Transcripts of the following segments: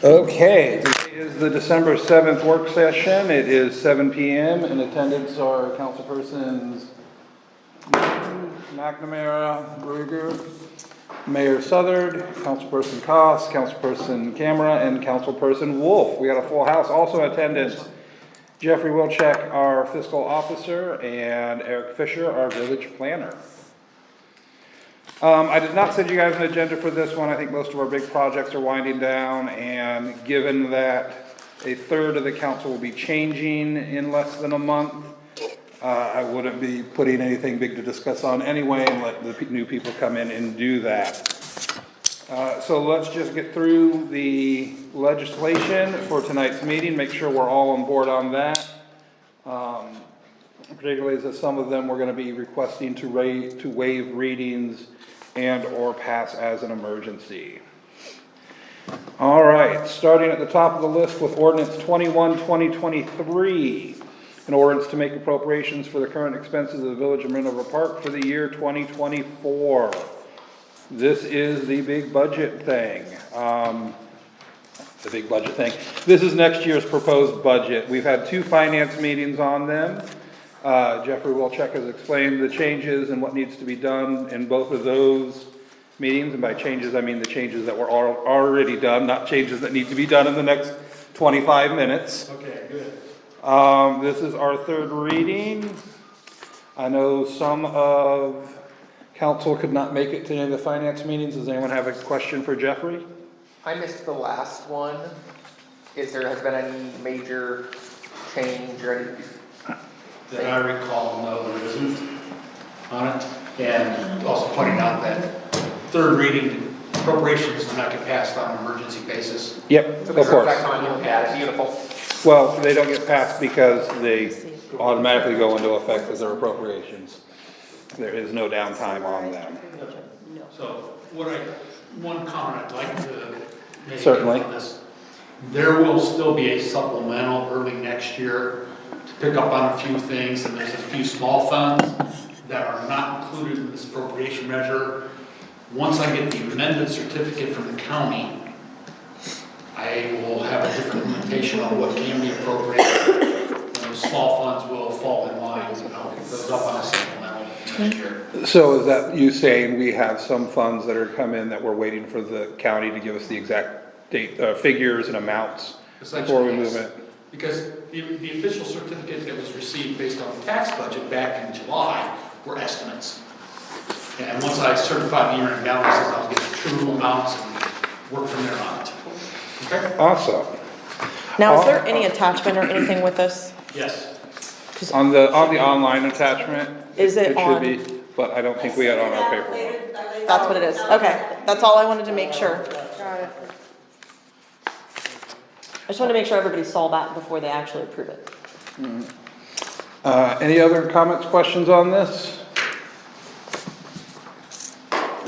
Okay, today is the December 7th work session. It is 7 PM. In attendance are councilpersons McNamara, Bruger, Mayor Southard, councilperson Koss, councilperson Camera, and councilperson Wolf. We got a full house. Also in attendance, Jeffrey Wilczek, our fiscal officer, and Eric Fisher, our village planner. I did not send you guys an agenda for this one. I think most of our big projects are winding down, and given that a third of the council will be changing in less than a month, I wouldn't be putting anything big to discuss on anyway and let the new people come in and do that. So let's just get through the legislation for tonight's meeting, make sure we're all on board on that. Particularly as some of them we're going to be requesting to waive readings and or pass as an emergency. All right, starting at the top of the list with ordinance 21-2023, an ordinance to make appropriations for the current expenses of the Village of Minerva Park for the year 2024. This is the big budget thing. This is next year's proposed budget. We've had 2 finance meetings on them. Jeffrey Wilczek has explained the changes and what needs to be done in both of those meetings. And by changes, I mean the changes that were already done, not changes that need to be done in the next 25 minutes. Okay, good. This is our third reading. I know some of council could not make it to any of the finance meetings. Does anyone have a question for Jeffrey? I missed the last one. Has been any major change or any? That I recall, no, there isn't on it. And also pointing out that third reading appropriations do not get passed on an emergency basis. Yep, So of there's no course. effect on you? Yeah, it's beautiful. Well, they don't get passed because they automatically go into effect as their appropriations. There is no downtime on them. So one comment I'd like to make Certainly. on this, there will still be a supplemental early next year to pick up on a few things, and there's a few small funds that are not included in this appropriation measure. Once I get the amended certificate from the county, I will have a different limitation on what can be appropriated. And those small funds will fall in line, and I'll pick those up on a supplemental next year. So is that you saying we have some funds that are come in that we're waiting for the county to give us the exact date, figures and amounts before we move it? Because the official certificate that was received based on the tax budget back in July were estimates. And once I certify the year-end balances, I'll get the true amounts and work from there on it. Okay? Awesome. Now, is there any attachment or anything with this? Yes. On the online attachment? Is it should on- be, but I don't think we had on our paperwork. That's what it is. Okay, that's all I wanted to make sure. I just wanted to make sure everybody saw that before they actually approve it. Any other comments, questions on this?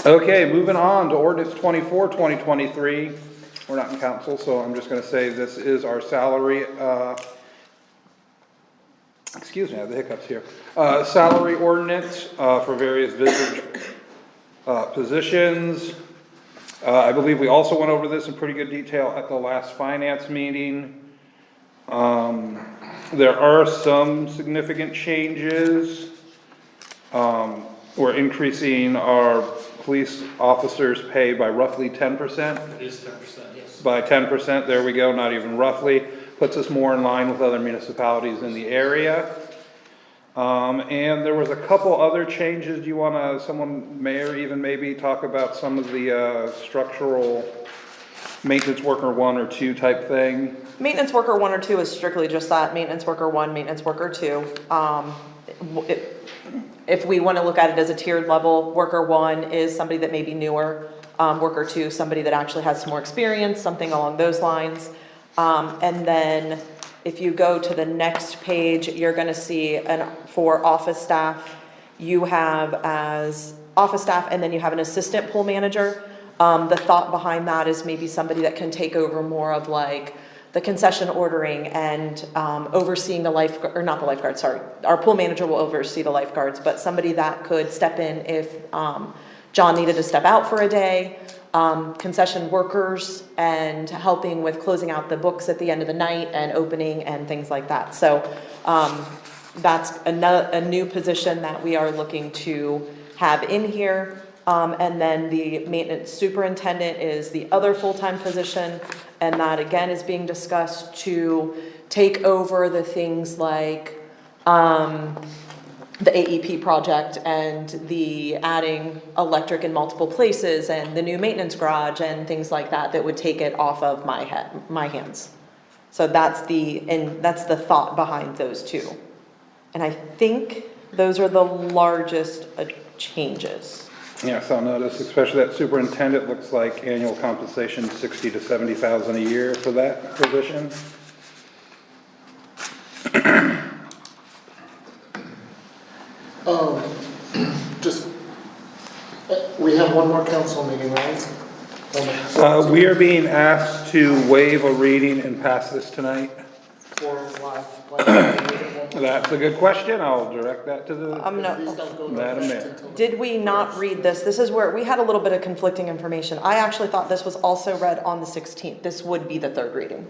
Okay, moving on to ordinance 24-2023. We're not in council, so I'm just gonna say this is our salary, excuse me, I have the hiccups here. Salary ordinance, for various village, positions. I believe we also went over this in pretty good detail at the last finance meeting. There are some significant changes. We're increasing our police officers' pay by roughly 10%. It is 10%, yes. By 10%, there we go, not even roughly. Puts us more in line with other municipalities in the area. And there was a couple other changes. Do you want Mayor, even maybe talk about some of the structural maintenance worker 1 or 2 type thing? Maintenance worker 1 or 2 is strictly just that, maintenance worker 1, maintenance worker 2. If we want to look at it as a tiered level, worker 1 is somebody that may be newer. Worker 2, somebody that actually has some more experience, something along those lines. And then if you go to the next page, you're going to see for office staff, you have as office staff, and then you have an assistant pool manager. The thought behind that is maybe somebody that can take over more of like the concession ordering and overseeing the lifeguard, or not the lifeguard, sorry. Our pool manager will oversee the lifeguards, but somebody that could step in if John needed to step out for a day, concession workers and helping with closing out the books at the end of the night and opening and things like that. So, that's a new position that we are looking to have in here. And then the maintenance superintendent is the other full-time position, and that again is being discussed to take over the things like, the AEP project and the adding electric in multiple places and the new maintenance garage and things like that, that would take it off of my hands. So that's the thought behind those two. And I think those are the largest changes. Yes, I'll notice, especially that superintendent, looks like annual compensation 60 to 70,000 a year for that position. We have one more council meeting, right? We are being asked to waive a reading and pass this tonight. For live. These That's a good question. I'll direct that to the don't go into Madam effect Mayor. until the- Did we not read this? This is where we had a little bit of conflicting information. I actually thought this was also read on the 16th. This would be the third reading.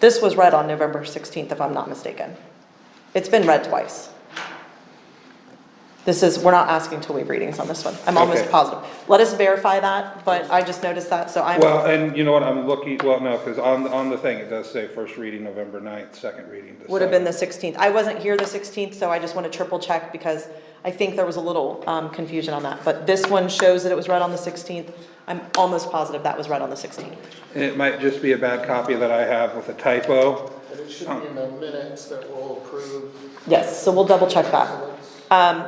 This was read on November 16th, if I'm not mistaken. It's been read twice. We're not asking to waive readings on this one. I'm almost Okay. positive. Let us verify that, but I just noticed that, so I'm. Well, and you know what, I'm looking, well, no, because on the thing, it does say first reading November 9th, second reading December. Would have been the 16th. I wasn't here the 16th, so I just want to triple check because I think there was a little confusion on that. But this one shows that it was read on the 16th. I'm almost positive that was read on the 16th. It might just be a bad copy that I have with a typo. But it should be in the minutes that we'll approve. Yes, so we'll double check that. So let's-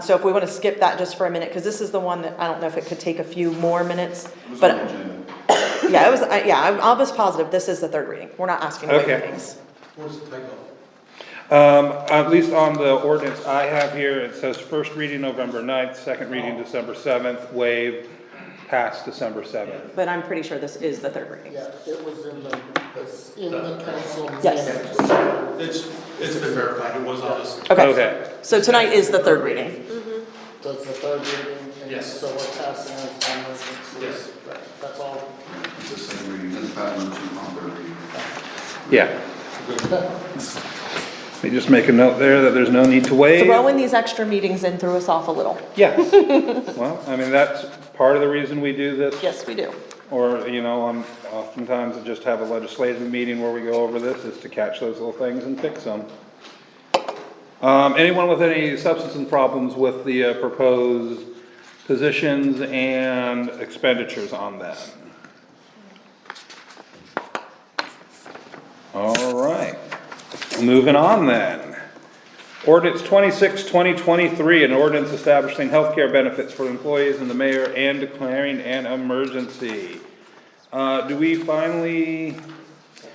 So if we want to skip that just for a minute, because this is the one that I don't know if it could take a few more minutes. But yeah, I'm almost positive this is the third reading. We're not asking to waive Okay. readings. Where's the typo? At least on the ordinance I have here, it says first reading November 9th, second reading December 7th, waive, pass December 7th. But I'm pretty sure this is the third reading. Yeah, it was in the council Yes. minutes. It's been verified, it was on this. Okay, so tonight is the third reading. Does the third reading. and Yes. So we're passing as one emergency. Yes. Right, that's all. The second reading, then pass on to third reading. Yeah. Let me just make a note there that there's no need to waive. Throwing these extra meetings in threw us off a little. Yeah. Well, I mean, that's part of the reason we do this. Yes, we do. Or, you know, oftentimes just have a legislative meeting where we go over this, is to catch those little things and fix them. Anyone with any substance and problems with the proposed positions and expenditures on that? All right, moving on then. Ordinance 26, 2023, an ordinance establishing healthcare benefits for employees and the mayor and declaring an emergency. Do we finally,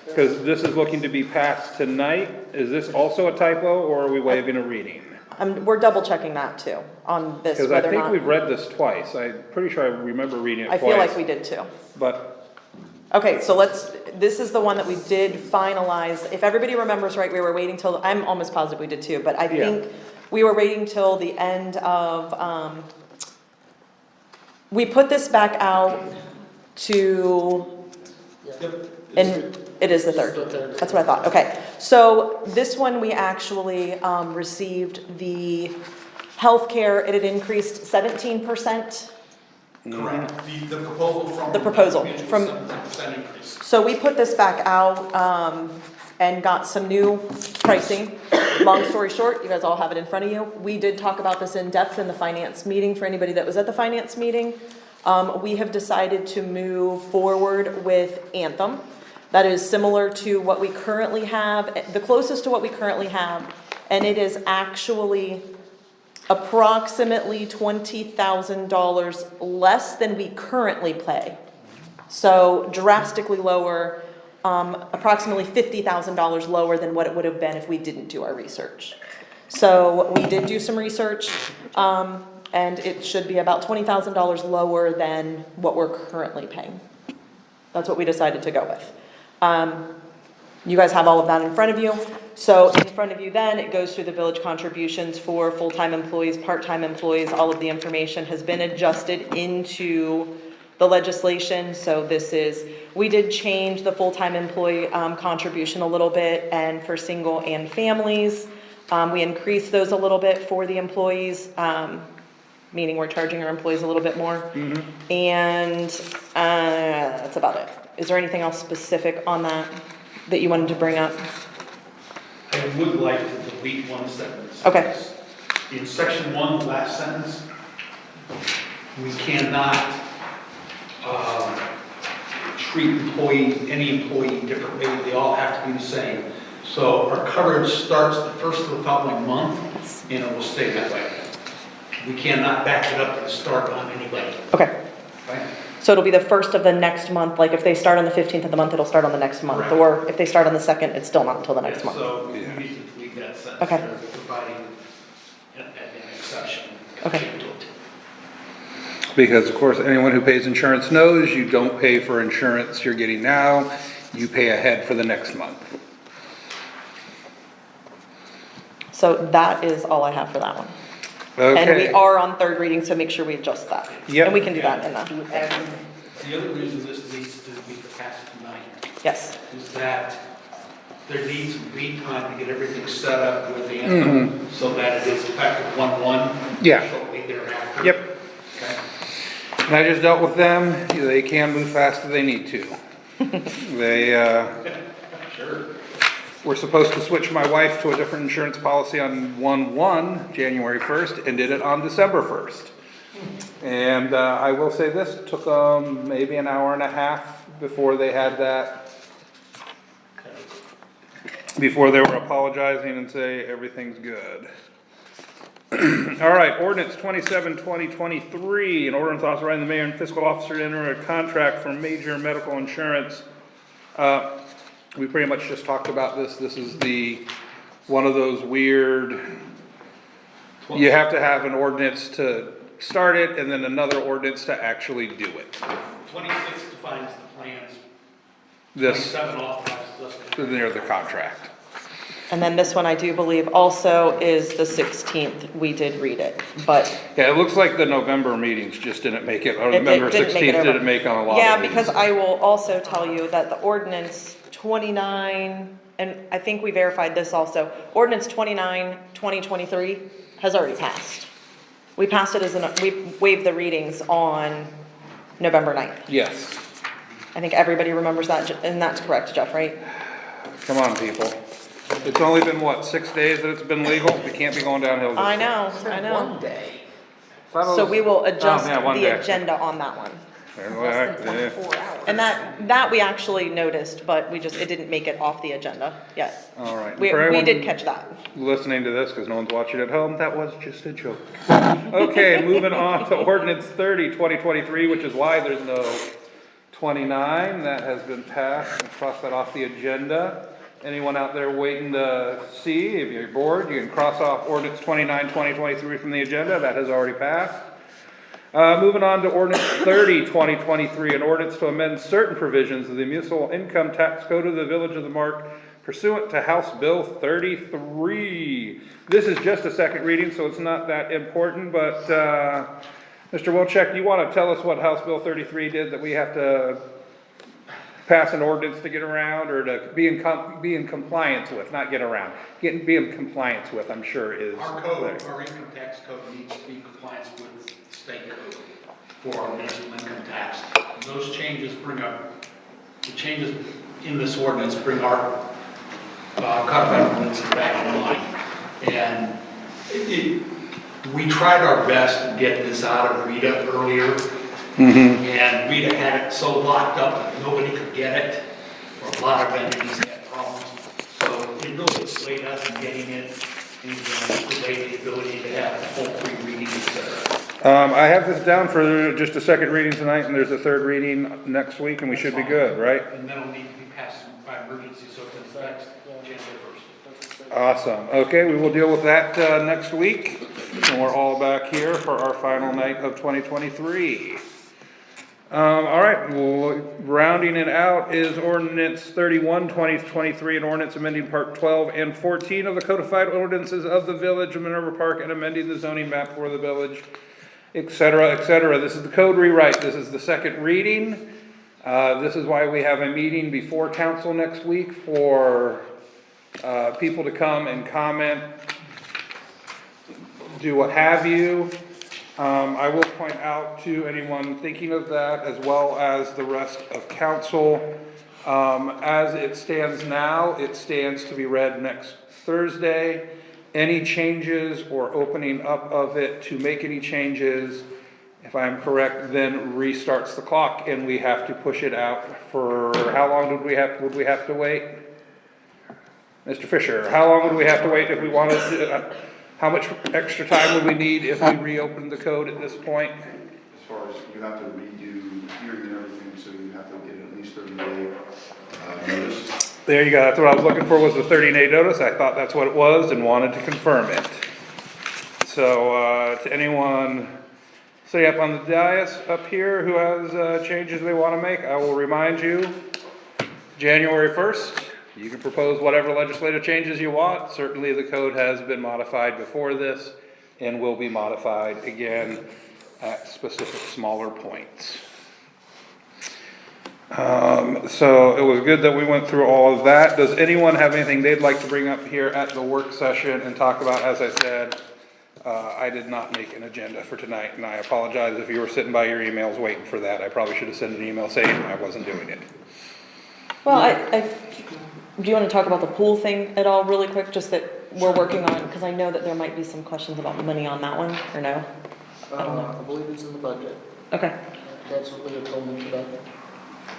because this is looking to be passed tonight, is this also a typo or are we waiving a reading? We're double checking that too, on this, Because I whether or think not. we've read this twice. I'm pretty sure I remember reading it I twice. feel like we did too. But, Okay, so this is the one that we did finalize. If everybody remembers right, we were waiting till, I'm almost positive we did too, but I Yeah. think we were waiting till the end of, we put this back out to, and it is the third. It's the third. That's what I thought, okay. So this one, we actually received the healthcare, it had increased 17%. Correct. The proposal from. The proposal from- 17% increase. So we put this back out, and got some new pricing. Long story short, you guys all have it in front of you. We did talk about this in depth in the finance meeting, for anybody that was at the finance meeting. We have decided to move forward with Anthem. That is similar to what we currently have, the closest to what we currently have, and it is actually approximately $20,000 less than we currently pay. So drastically lower, approximately $50,000 lower than what it would have been if we didn't do our research. So we did do some research, and it should be about $20,000 lower than what we're currently paying. That's what we decided to go with. You guys have all of that in front of you. So in front of you then, it goes through the village contributions for full-time employees, part-time employees. All of the information has been adjusted into the legislation. So we did change the full-time employee contribution a little bit, and for single and families, we increased those a little bit for the employees, meaning we're charging our employees a little bit more. And that's about it. Is there anything else specific on that you wanted to bring up? I would like to delete one sentence. Okay. In section 1, the last sentence, we cannot treat any employee differently. They all have to be the same. So our coverage starts the first of the following month, and it will stay that way. We cannot back it up and start on anybody. Okay. Okay? So it'll be the first of the next month, like if they start on the 15th of the month, it'll start on the next month. Correct. Or if they start on the 2nd, it's still not until the next Yeah, month. So we need to delete that sentence. Okay. There, providing an exception. Okay. to it. Because of course, anyone who pays insurance knows you don't pay for insurance you're getting now, you pay ahead for the next month. So that is all I have for that one. And we Okay, are on third reading, so make sure we adjust that. Yep. And we can do that in the, And The other reason this needs to be passed tonight yes. is that there needs to be time to get everything set up with the anthem so that it is effective 1/1. Yeah. Shortly thereafter. Yep. Okay. and I just dealt with them, they can move fast if they need to. They, Sure. we're supposed to switch my wife to a different insurance policy on 1/1, January 1st, and did it on December 1st. And I will say this, took them maybe an hour and a half before they had that, before they were apologizing and say everything's good. All right, ordinance 27/2023, an ordinance authorizing the mayor and fiscal officer to enter a contract for major medical insurance. We pretty much just talked about this. This is one of those weird, you have to have an ordinance to start it and then another ordinance to actually do it. 26 defines the plans. This, 27 authorizes us to. near the contract. And then this one, I do believe also is the 16th. We did read it, but Yeah, it looks like the November meetings just didn't make it, or It November didn't make it 16th over. didn't make on a lot of yeah, these. because I will also tell you that the ordinance 29, and I think we verified this also, ordinance 29, 2023 has already passed. We passed it we waived the readings on November 9th. Yes, I think everybody remembers that, and that's correct, Jeff, right? come on, people. It's only been, what, 6 days that it's been legal? We can't be going downhill. I know, I know. one day. So we will adjust Oh, yeah, one the day. agenda on that one. Yeah. And that we actually noticed, but it didn't make it off the agenda yet. All right. We For anyone did catch that. listening to this, because no one's watching at home, that was just a joke. Okay, moving on to ordinance 30, 2023, which is why there's no 29. That has been passed. We'll cross that off the agenda. Anyone out there waiting to see, if you're bored, you can cross off ordinance 29, 2023 from the agenda. That has already passed. Moving on to ordinance 30, 2023, an ordinance to amend certain provisions of the municipal income tax code of the Village of the Mark pursuant to House Bill 33. This is just a second reading, so it's not that important, but Mr. Wilczek, you want to tell us what House Bill 33 did that we have to pass an ordinance to get around, or to be in compliance with, not get around, be in compliance with, I'm sure is. Our code, our income tax code needs to be in compliance with state code for our municipal income tax. Those changes the changes in this ordinance bring our codified ordinance back in line. And we tried our best to get this out of Rita earlier. And Rita had it so locked up that nobody could get it, or a lot of entities had problems. So it really swayed us in getting it, and delayed the ability to have full three readings, et cetera. I have this down for just a second reading tonight, and there's a third reading next week, and we should be good, right? And then it'll need to be passed by emergency, so it's in effect January 1st. Awesome. Okay, we will deal with that next week, and we're all back here for our final night of 2023. All right, well, rounding it out is ordinance 31, 2023, an ordinance amending part 12 and 14 of the codified ordinances of the Village of Minerva Park and amending the zoning map for the village. et cetera, et cetera. This is the code rewrite. This is the second reading. This is why we have a meeting before council next week for people to come and comment, do what have you. I will point out to anyone thinking of that, as well as the rest of council, as it stands now, it stands to be read next Thursday. Any changes or opening up of it to make any changes, if I'm correct, then restarts the clock and we have to push it out for, how long would we have to wait? Mr. Fisher, how long would we have to wait if we wanted to, how much extra time would we need if we reopened the code at this point? As far as you have to redo hearing and everything, so you have to get at least 30-day notice. There you go, that's what I was looking for, was the 30-day notice. I thought that's what it was and wanted to confirm it. So, to anyone sitting up on the dais up here who has changes they want to make, I will remind you, January 1st, you can propose whatever legislative changes you want. Certainly the code has been modified before this and will be modified again at specific smaller points. So it was good that we went through all of that. Does anyone have anything they'd like to bring up here at the work session and talk about? As I said, I did not make an agenda for tonight, and I apologize if you were sitting by your emails waiting for that. I probably should have sent an email saying I wasn't doing it. Well, do you want to talk about the pool thing at all really quick, just that we're working on, because I know that there might be some questions about money on that one, or no? I don't know. I believe it's in the budget. Okay. That's what they told me today.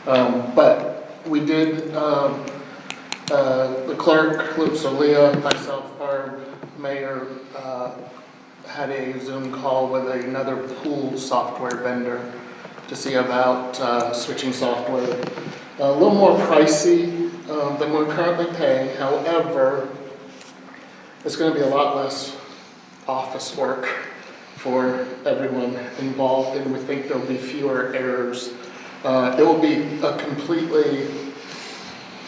But we did, the clerk, so Leah, myself, Barb, Mayor, had a Zoom call with another pool software vendor to see about switching software. A little more pricey than we're currently paying. However, it's going to be a lot less office work for everyone involved, and we think there'll be fewer errors. It will be a completely,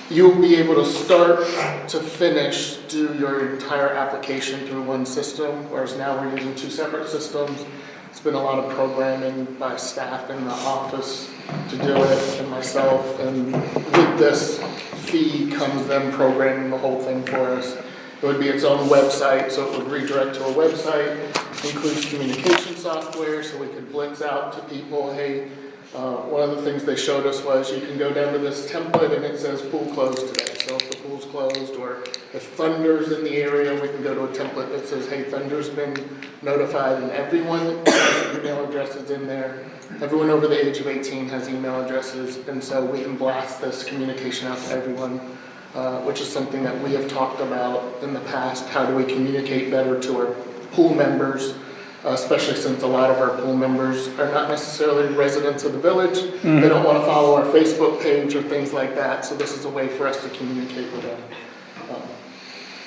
you'll be able to start to finish, do your entire application through one system, whereas now we're using two separate systems. It's been a lot of programming by staff in the office to do it, and myself, and with this fee comes them programming the whole thing for us. It would be its own website, so it would redirect to a website, includes communication software, so we could blitz out to people, hey, one of the things they showed us was you can go down to this template and it says pool closed today. So if the pool's closed, or if Thunder's in the area, we can go to a template that says, hey, Thunder's been notified, and everyone has email addresses in there. Everyone over the age of 18 has email addresses, and so we can blast this communication out to everyone, which is something that we have talked about in the past. How do we communicate better to our pool members? Especially since a lot of our pool members are not necessarily residents of the village. They don't want to follow our Facebook page or things like that, so this is a way for us to communicate with them.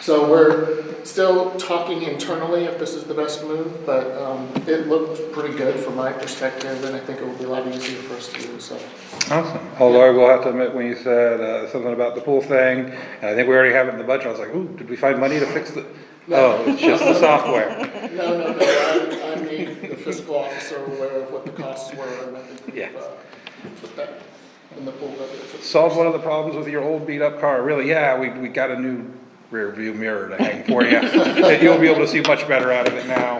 So we're still talking internally if this is the best move, but it looked pretty good from my perspective, and I think it will be a lot easier for us to use. So. Awesome. Although I will have to admit, when you said something about the pool thing, and I think we already have it in the budget, I was like, ooh, did we find money to fix the... Oh, it's just the software. No. I made the fiscal officer aware of what the costs were, and I think we've put that in the pool budget. Solved one of the problems with your old beat-up car. Really, yeah, we got a new rear view mirror to hang for you. You'll be able to see much better out of it now.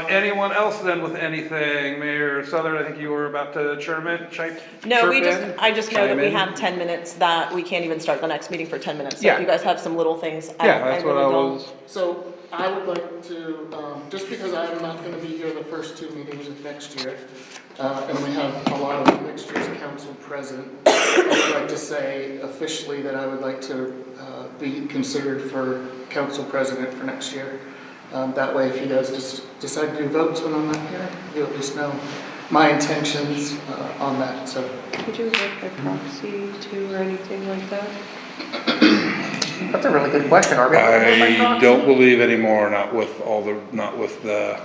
Anyone else then with anything? Mayor Southern, I think you were about to chime in. No, I just know that we have 10 minutes, that we can't even start the next meeting for 10 minutes. So Yeah. if you guys have some little things, Yeah, that's what I was. So I would like to, just because I'm not going to be here the first two meetings of next year, and we have a lot of next year's council present, I would like to say officially that I would like to be considered for council president for next year. That way, if you guys just decide to do votes when I'm not here, you at least know my intentions on that. So, Could you work by proxy too, or anything like that? That's a really good question. Are we able to vote by I proxy? don't believe anymore, not with the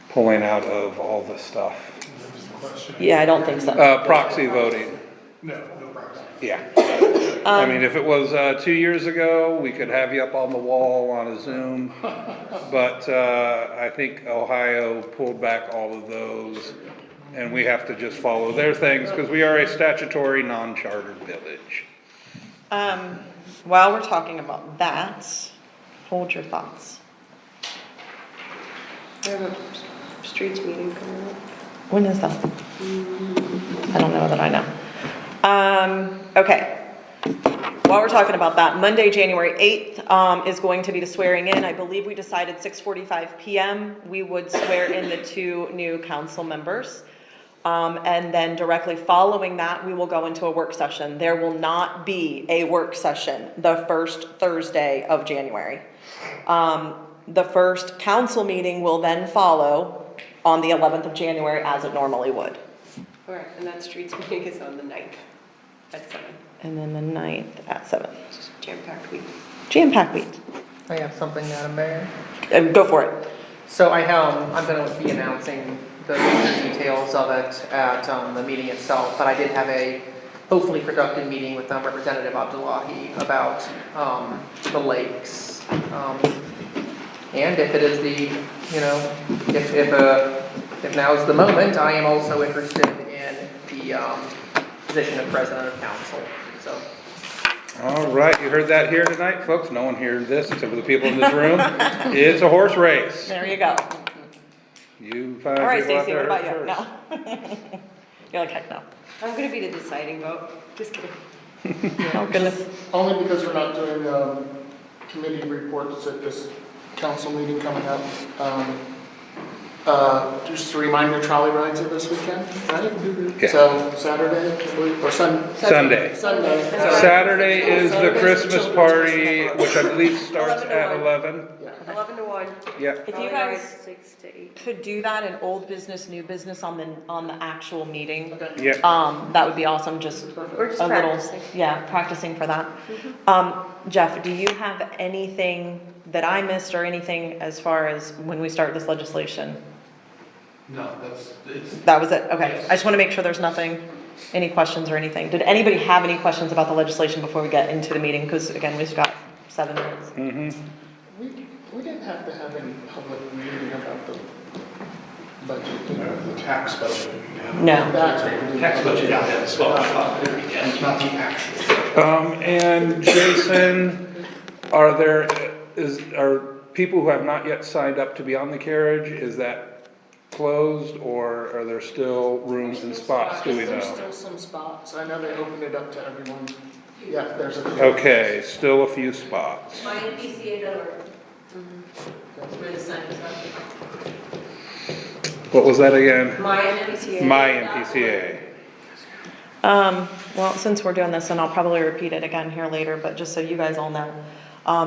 pulling out of all this stuff. yeah, I don't think so. Proxy voting. No, the Right. Yeah. I mean, if it was 2 years ago, we could have you up on the wall on a Zoom. But I think Ohio pulled back all of those. And we have to just follow their things because we are a statutory non-chartered village. While we're talking about that, hold your thoughts. We have a streets meeting coming up. When is that? I don't know that I know. Okay. While we're talking about that, Monday, January 8th, is going to be the swearing in. I believe we decided 6:45 PM. We would swear in the 2 new council members. And then directly following that, we will go into a work session. There will not be a work session the first Thursday of January. The first council meeting will then follow on the 11th of January as it normally would. Alright, and that streets meeting is on the 9th at 7. And then the 9th at 7. Jam-packed week. Jam-packed week. I have something, Madam Mayor. Go for it. So I'm gonna be announcing the major details of it at, the meeting itself, but I did have a hopefully productive meeting with Representative Abdullahi about, the lakes. And if it is if now is the moment, I am also interested in the, position of President of Council, so. All right, you heard that here tonight, folks. No one heard this except for the people in this room. It's a horse race. There you go. You All find right, people out Stacy, what there about you? first. No. You're like, heck no. I'm gonna be the deciding vote. Just kidding. Oh, goodness. Only because we're not doing, committee reports at this council meeting coming up. Just a reminder, trolley rides are this weekend, right? Yeah. So Saturday, I believe, or Sunday. Sunday. Saturday is the Saturday's Christmas children's party, Christmas which I believe starts 11 to at 1. 11. Yeah. 11 to 1. Yep. If you Trolley guys rides 6 to 8. could do that in old business, new business on the actual meeting, Okay. Yep. that would be awesome, just We're just a little, practicing. yeah, practicing for that. Jeff, do you have anything that I missed or anything as far as when we start this legislation? No, it's, That was it, okay. I just want to make sure there's nothing, any questions or anything. Did anybody have any questions about the legislation before we get into the meeting? Because again, we've got 7 minutes. Mm-hmm. We didn't have to have any public meeting about the budget. did we? The tax budget. No. That's what we did. tax budget, yeah, that's what I thought, yeah, not the actual. And Jason, are people who have not yet signed up to be on the carriage, is that closed or are there still rooms and spots, do we There's know? still some spots. I know they opened it up to everyone. Yeah, there's a. Okay, still a few spots. MyNPCA.org. That's where the sign is up. What was that again? MyNPCA. My MPCA. Well, since we're doing this, and I'll probably repeat it again here later, but just so you guys all know,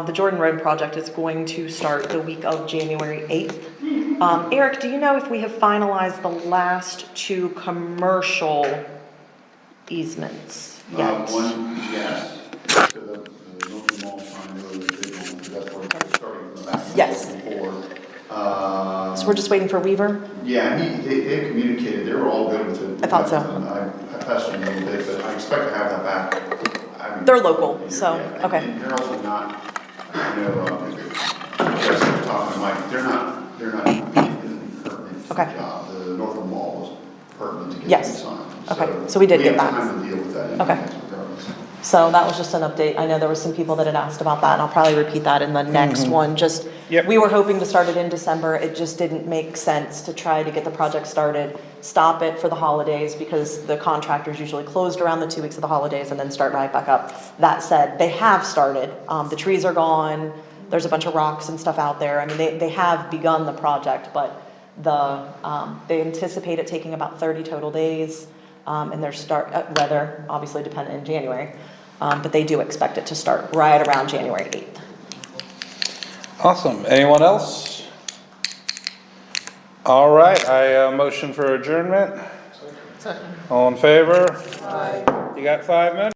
the Jordan Road project is going to start the week of January 8th. Eric, do you know if we have finalized the last 2 commercial easements yet? One, yes, to the local mall, trying to go to the big one, that's where we're starting from the back. Yes. So we're just waiting for Weaver? Yeah, they communicated, they were all good with it. I thought so. And I pressed them a little bit, but I expect to have that back. I mean, They're local, so, yeah, okay. And they're also not, just talking to Mike, they're not pertinent to the Okay. job. The Northwood Mall was pertinent to get Yes. it signed. Okay, so we did get that. We have time to deal with that. Okay. Regardless. So that was just an update. I know there were some people that had asked about that, and I'll probably repeat that in the next one. Just, Yep. we were hoping to start it in December. It just didn't make sense to try to get the project started, stop it for the holidays, because the contractors usually closed around the 2 weeks of the holidays and then start right back up. That said, they have started. The trees are gone. There's a bunch of rocks and stuff out there. I mean, they have begun the project, but they anticipate it taking about 30 total days. And their weather obviously dependent in January, but they do expect it to start right around January 8th. Awesome. Anyone else? All right, I motion for adjournment. All in favor? You got 5 minutes?